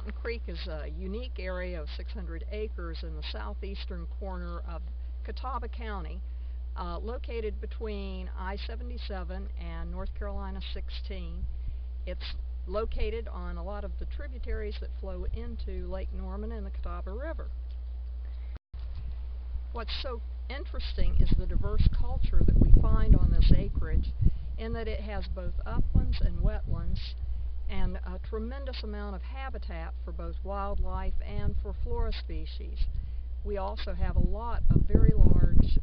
Mountain Creek is a unique area of 600 acres in the southeastern corner of Catawba County, located between I-77 and North Carolina 16. It's located on a lot of the tributaries that flow into Lake Norman and the Catawba River. What's so interesting is the diverse culture that we find on this acreage, in that it has both uplands and wetlands, and a tremendous amount of habitat for both wildlife and for flora species. We also have a lot of very large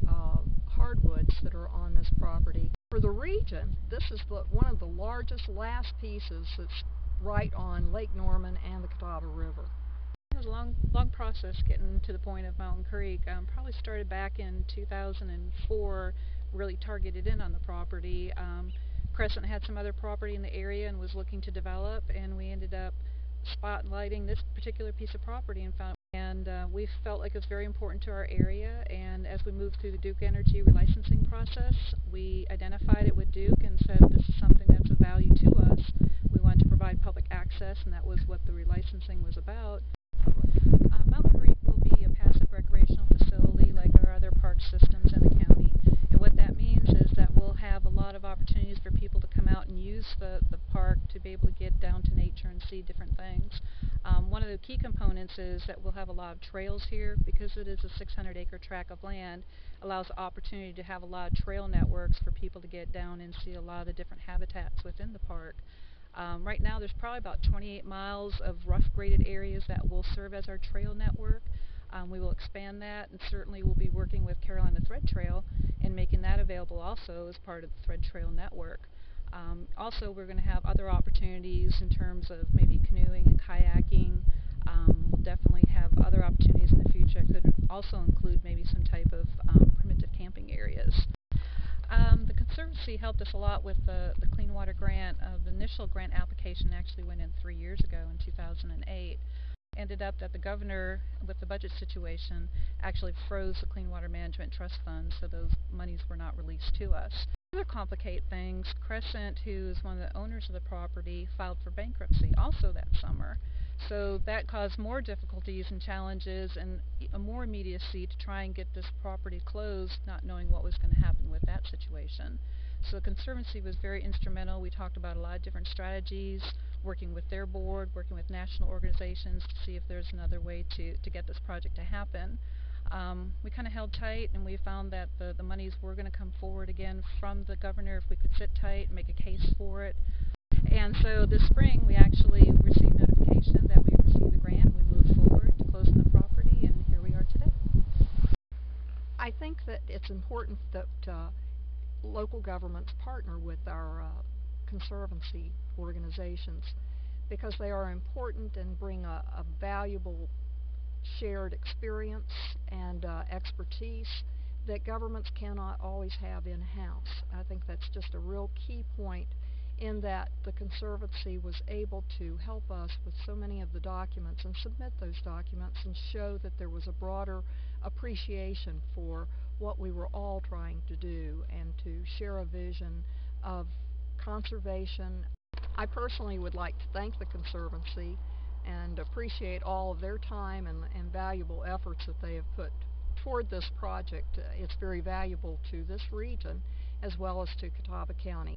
hardwoods that are on this property. For the region, this is one of the largest last pieces that's right on Lake Norman and the Catawba River. It was a long process getting to the point of Mountain Creek. Probably started back in 2004, really targeted in on the property. Crescent had some other property in the area and was looking to develop, and we ended up spotlighting this particular piece of property and we felt like it was very important to our area. And as we moved through the Duke Energy relicensing process, we identified it with Duke and said this is something that's of value to us. We wanted to provide public access, and that was what the relicensing was about. Mountain Creek will be a passive recreational facility like our other park systems in the county. And what that means is that we'll have a lot of opportunities for people to come out and use the park to be able to get down to nature and see different things. One of the key components is that we'll have a lot of trails here. Because it is a 600-acre tract of land, allows the opportunity to have a lot of trail networks for people to get down and see a lot of the different habitats within the park. Right now there's probably about 28 miles of rough graded areas that will serve as our trail network. We will expand that, and certainly we'll be working with Carolina Thread Trail and making that available also as part of the Thread Trail network. Also, we're going to have other opportunities in terms of maybe canoeing and kayaking. We'll definitely have other opportunities in the future. It could also include maybe some type of primitive camping areas. The Conservancy helped us a lot with the Clean Water Grant. The initial grant application actually went in 3 years ago in 2008. Ended up that the governor, with the budget situation, actually froze the Clean Water Management Trust Fund, so those monies were not released to us. To further complicate things, Crescent, who is one of the owners of the property, filed for bankruptcy also that summer. So that caused more difficulties and challenges and more immediacy to try and get this property closed, not knowing what was going to happen with that situation. So the Conservancy was very instrumental. We talked about a lot of different strategies, working with their board, working with national organizations to see if there's another way to get this project to happen. We kind of held tight, and we found that the monies were going to come forward again from the governor if we could sit tight and make a case for it. And so this spring we actually received notification that we received the grant. We moved forward to closing the property, and here we are today. I think that it's important that local governments partner with our Conservancy organizations, because they are important and bring a valuable shared experience and expertise that governments cannot always have in-house. I think that's just a real key point, in that the Conservancy was able to help us with so many of the documents and submit those documents and show that there was a broader appreciation for what we were all trying to do and to share a vision of conservation. I personally would like to thank the Conservancy and appreciate all of their time and valuable efforts that they have put toward this project. It's very valuable to this region as well as to Catawba County.